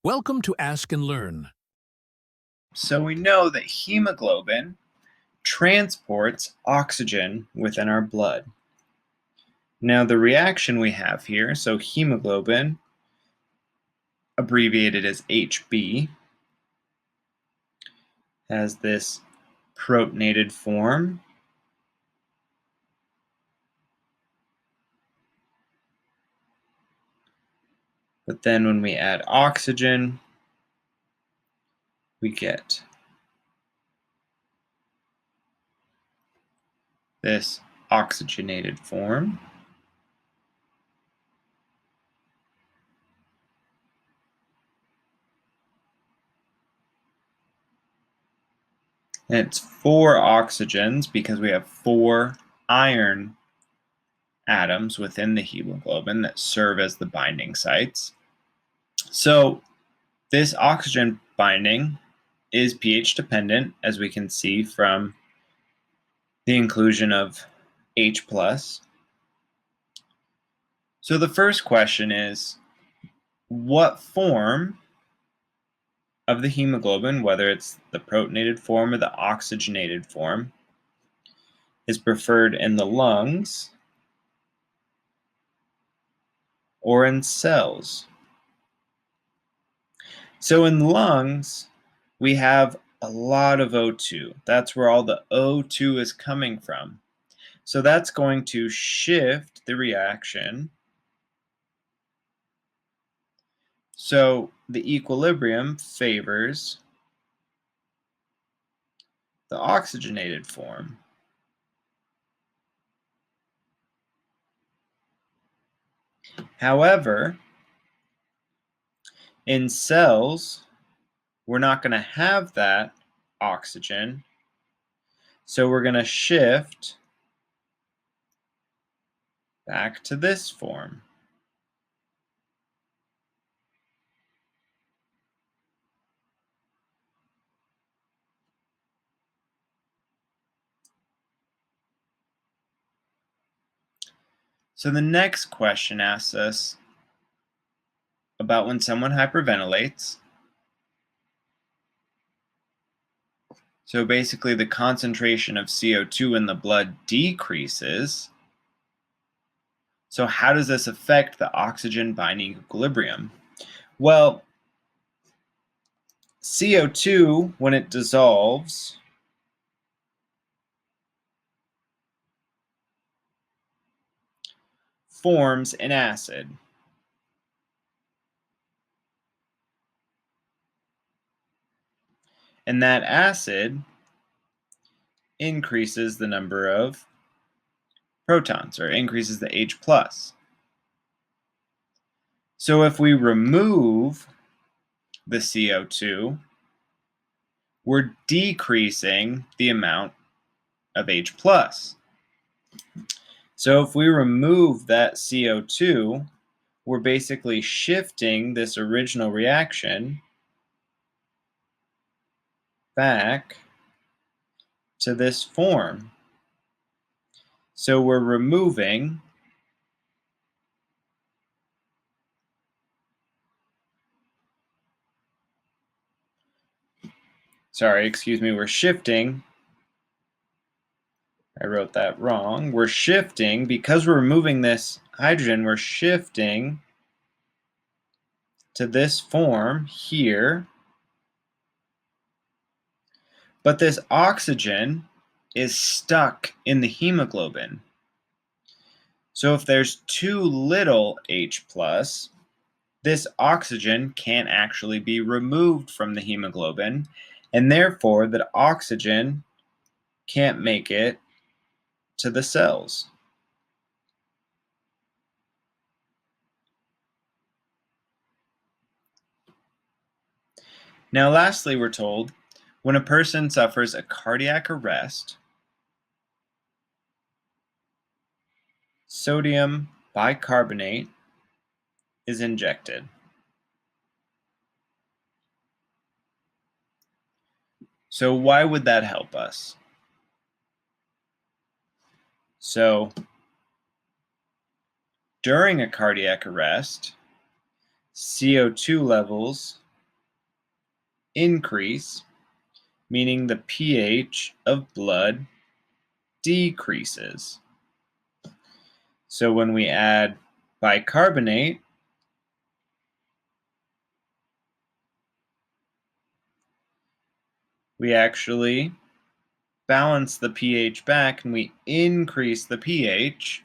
Welcome to Ask and Learn. So we know that hemoglobin transports oxygen within our blood. Now the reaction we have here, so hemoglobin, abbreviated as HB, has this protonated form. But then when we add oxygen, we get this oxygenated form. And it's 4 oxygens because we have 4 iron atoms within the hemoglobin that serve as the binding sites. So this oxygen binding is pH dependent, as we can see from the inclusion of H+. So the first question is, what form of the hemoglobin, whether it's the protonated form or the oxygenated form, is preferred in the lungs or in cells? So in lungs, we have a lot of O2. That's where all the O2 is coming from. So that's going to shift the reaction. So the equilibrium favors the oxygenated form. However, in cells, we're not going to have that oxygen. So we're going to shift back to this form. So the next question asks us about when someone hyperventilates. So basically the concentration of CO2 in the blood decreases. So how does this affect the oxygen binding equilibrium? Well, CO2, when it dissolves, forms an acid. And that acid increases the number of protons, or increases the H+. So if we remove the CO2, we're decreasing the amount of H+. So if we remove that CO2, we're basically shifting this original reaction back to this form. So we're removing we're shifting. I wrote that wrong. We're shifting, because we're removing this hydrogen, we're shifting to this form here. But this oxygen is stuck in the hemoglobin. So if there's too little H+, this oxygen can't actually be removed from the hemoglobin, and therefore the oxygen can't make it to the cells. Now lastly, we're told when a person suffers a cardiac arrest, sodium bicarbonate is injected. So why would that help us? So during a cardiac arrest, CO2 levels increase, meaning the pH of blood decreases. So when we add bicarbonate, we actually balance the pH back and we increase the pH,